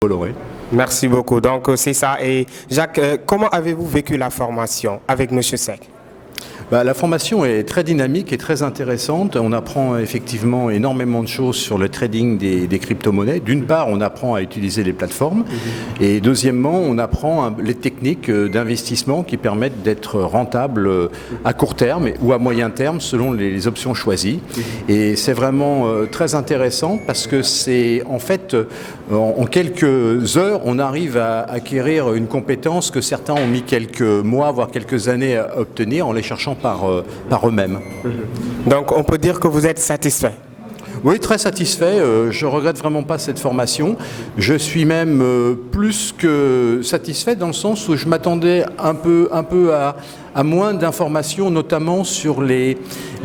Bolloré. Merci beaucoup. Donc, c'est ça. Et Jacques, comment avez-vous vécu la formation avec M. Seck? La formation est très dynamique et très intéressante. On apprend effectivement énormément de choses sur le trading des crypto-monnaies. D'une part, on apprend à utiliser les plateformes. Et deuxièmement, on apprend les techniques d'investissement qui permettent d'être rentable à court terme ou à moyen terme selon les options choisies. Et c'est vraiment très intéressant parce que c'est en fait, en quelques heures, on arrive à acquérir une compétence que certains ont mis quelques mois, voire quelques années à obtenir en les cherchant par eux-mêmes. Donc on peut dire que vous êtes satisfait? Oui, très satisfait. Je regrette vraiment pas cette formation. Je suis même plus que satisfait dans le sens où je m'attendais un peu à moins d'informations, notamment sur les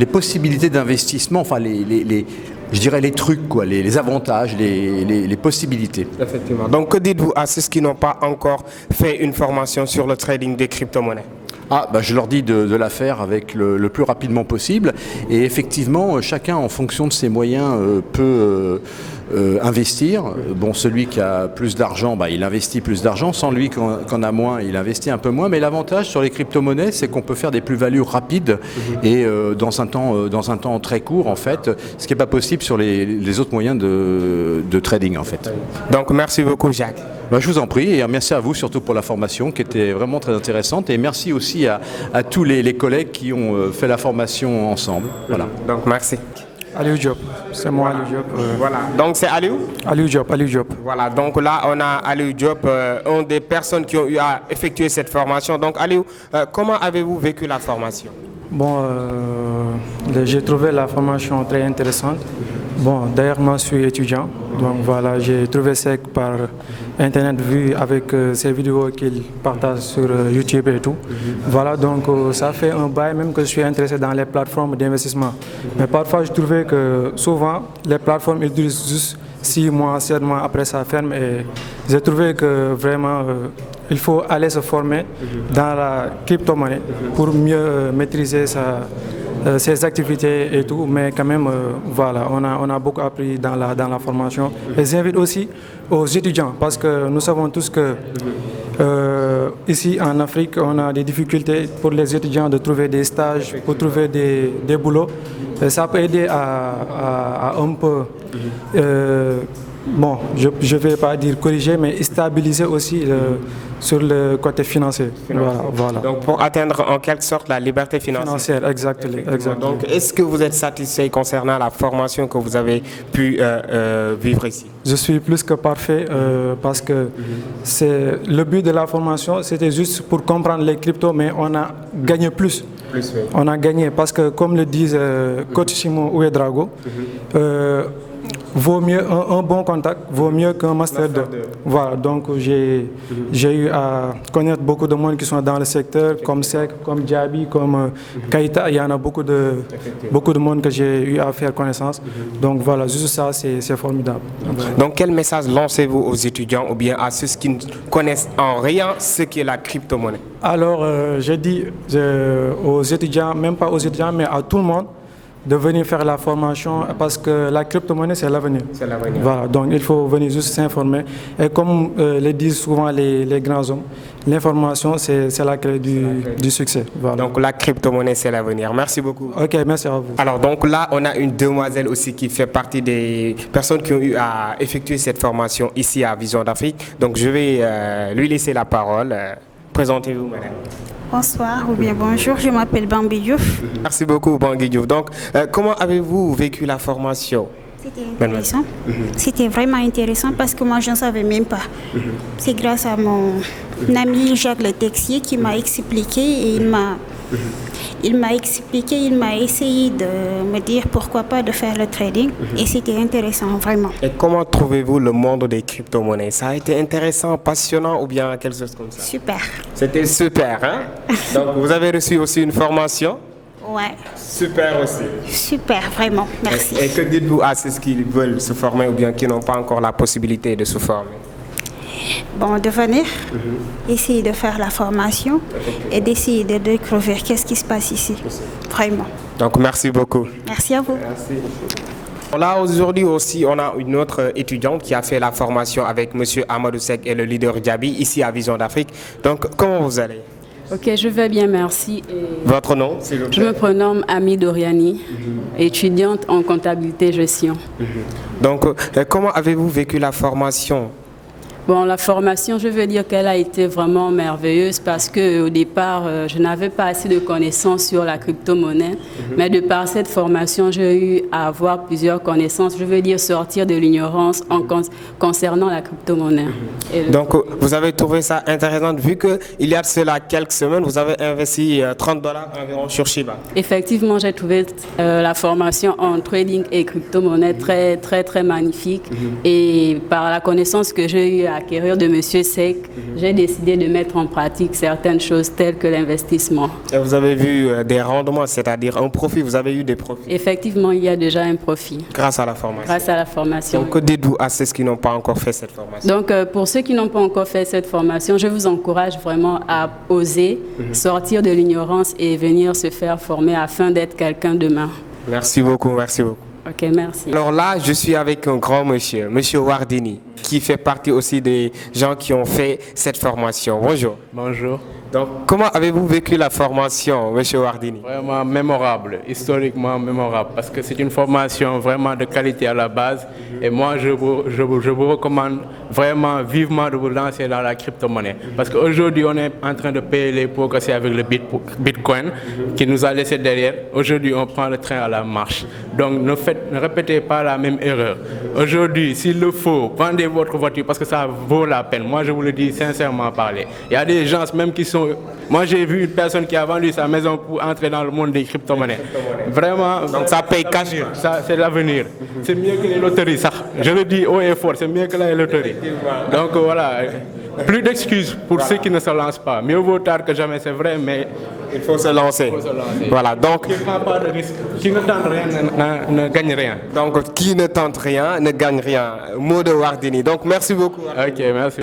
possibilités d'investissement, enfin je dirais les trucs, quoi, les avantages, les possibilités. Effectivement. Donc que dites-vous à ceux qui n'ont pas encore fait une formation sur le trading des crypto-monnaies? Je leur dis de la faire avec le plus rapidement possible. Et effectivement, chacun, en fonction de ses moyens, peut investir. Bon, celui qui a plus d'argent, il investit plus d'argent. Celui qui en a moins, il investit un peu moins. Mais l'avantage sur les crypto-monnaies, c'est qu'on peut faire des plus-values rapides et dans un temps très court, en fait, ce qui n'est pas possible sur les autres moyens de trading, en fait. Donc, merci beaucoup, Jacques. Je vous en prie et merci à vous surtout pour la formation qui était vraiment très intéressante et merci aussi à tous les collègues qui ont fait la formation ensemble. Voilà. Donc merci. Aliou Diop, c'est moi Aliou Diop. Voilà, donc c'est Aliou? Aliou Diop. Voilà, donc là on a Aliou Diop, une des personnes qui ont eu à effectuer cette formation. Donc Aliou, comment avez-vous vécu la formation? Bon, j'ai trouvé la formation très intéressante. Bon, d'ailleurs, moi, je suis étudiant. Donc voilà, j'ai trouvé ça par Internet vu avec ces vidéos qu'il partage sur YouTube et tout. Voilà, donc ça fait un bail même que je suis intéressé dans les plateformes d'investissement. Mais parfois, je trouvais que souvent, les plateformes, ils durent juste 6 mois, 7 mois après ça ferme. Et j'ai trouvé que vraiment, il faut aller se former dans la crypto-monnaie pour mieux maîtriser ses activités et tout, mais quand même, voilà, on a beaucoup appris dans la formation. Et j'invite aussi aux étudiants, parce que nous savons tous que ici en Afrique, on a des difficultés pour les étudiants de trouver des stages, pour trouver des boulots. Et ça peut aider à un peu, bon, je ne vais pas dire corriger, mais stabiliser aussi sur le côté financier. Voilà. Donc pour atteindre en quelque sorte la liberté financière. Exactement. Donc est-ce que vous êtes satisfait concernant la formation que vous avez pu vivre ici? Je suis plus que parfait parce que le but de la formation, c'était juste pour comprendre les cryptos, mais on a gagné plus. On a gagné parce que comme le disent coach Simon Ouedraogo, vaut mieux un bon contact, vaut mieux qu'un master 2. Voilà, donc j'ai eu à connaître beaucoup de monde qui sont dans le secteur, comme Sek, comme Diaby, comme Kaita. Il y en a beaucoup de monde que j'ai eu à faire connaissance. Donc voilà, juste ça, c'est formidable. Donc quel message lancez-vous aux étudiants ou bien à ceux qui ne connaissent en rien ce qu'est la crypto-monnaie? Alors, je dis aux étudiants, même pas aux étudiants, mais à tout le monde, de venir faire la formation parce que la crypto-monnaie, c'est l'avenir. C'est l'avenir. Voilà, donc il faut venir juste s'informer. Et comme le disent souvent les grands hommes, l'information, c'est la clé du succès. Voilà. Donc la crypto-monnaie, c'est l'avenir. Merci beaucoup. Ok, merci à vous. Alors donc là, on a une demoiselle aussi qui fait partie des personnes qui ont eu à effectuer cette formation ici à Vision d'Afrique. Donc je vais lui laisser la parole. Présentez-vous, madame. Bonsoir ou bien bonjour, je m'appelle Bambi Diouf. Merci beaucoup, Bambi Diouf. Donc, comment avez-vous vécu la formation? C'était intéressant. C'était vraiment intéressant parce que moi, je ne savais même pas. C'est grâce à mon ami Jacques Le Texier qui m'a expliqué et il m'a essayé de me dire pourquoi pas de faire le trading et c'était intéressant vraiment. Et comment trouvez-vous le monde des crypto-monnaies? Ça a été intéressant, passionnant ou bien quelque chose comme ça? Super. C'était super, hein? Donc vous avez reçu aussi une formation? Ouais. Super aussi. Super, vraiment, merci. Et que dites-vous à ceux qui veulent se former ou bien qui n'ont pas encore la possibilité de se former? Bon, de venir, essayer de faire la formation et d'essayer de découvrir qu'est-ce qui se passe ici. Vraiment. Donc merci beaucoup. Merci à vous. Merci. Là, aujourd'hui aussi, on a une autre étudiante qui a fait la formation avec M. Amadou Seck et le leader Diaby, ici à Vision d'Afrique. Donc, comment vous allez? Ok, je vais bien, merci. Votre nom, s'il vous plaît? Je me prénomme Ami Doriani, étudiante en comptabilité gestion. Donc, comment avez-vous vécu la formation? Bon, la formation, je veux dire qu'elle a été vraiment merveilleuse parce qu'au départ, je n'avais pas assez de connaissances sur la crypto-monnaie. Mais de par cette formation, j'ai eu à avoir plusieurs connaissances. Je veux dire sortir de l'ignorance concernant la crypto-monnaie. Donc, vous avez trouvé ça intéressant vu qu'il y a de cela quelques semaines, vous avez investi $30 environ sur Shiba. Effectivement, j'ai trouvé la formation en trading et crypto-monnaie très magnifique. Et par la connaissance que j'ai eue à acquérir de M. Seck, j'ai décidé de mettre en pratique certaines choses telles que l'investissement. Et vous avez vu des rendements, c'est-à-dire un profit, vous avez eu des profits? Effectivement, il y a déjà un profit. Grâce à la formation? Grâce à la formation. Donc, que dites-vous à ceux qui n'ont pas encore fait cette formation? Donc, pour ceux qui n'ont pas encore fait cette formation, je vous encourage vraiment à oser sortir de l'ignorance et venir se faire former afin d'être quelqu'un demain. Merci beaucoup, merci beaucoup. Ok, merci. Alors là, je suis avec un grand monsieur, monsieur Wardini, qui fait partie aussi des gens qui ont fait cette formation. Bonjour. Bonjour. Donc, comment avez-vous vécu la formation, monsieur Wardini? Vraiment mémorable, historiquement mémorable, parce que c'est une formation vraiment de qualité à la base. Et moi, je vous recommande vraiment vivement de vous lancer dans la crypto-monnaie. Parce qu'aujourd'hui, on est en train de payer les pots cassés avec le Bitcoin qui nous a laissé derrière. Aujourd'hui, on prend le train à la marche. Donc, ne répétez pas la même erreur. Aujourd'hui, s'il le faut, vendez votre voiture parce que ça vaut la peine. Moi, je vous le dis sincèrement parler. Il y a des gens même qui sont... Moi, j'ai vu une personne qui a vendu sa maison pour entrer dans le monde des crypto-monnaies. Vraiment... Donc, ça paye cash. Ça, c'est l'avenir. C'est mieux que les loteries, ça. Je le dis haut et fort, c'est mieux que les loteries. Donc, voilà. Plus d'excuses pour ceux qui ne se lancent pas. Mieux vaut tard que jamais, c'est vrai, mais... Il faut se lancer. Voilà, donc... Qui ne prend pas de risque, qui ne tente rien, ne gagne rien. Donc, qui ne tente rien, ne gagne rien. Mot de Wardini. Donc, merci beaucoup. Ok, merci.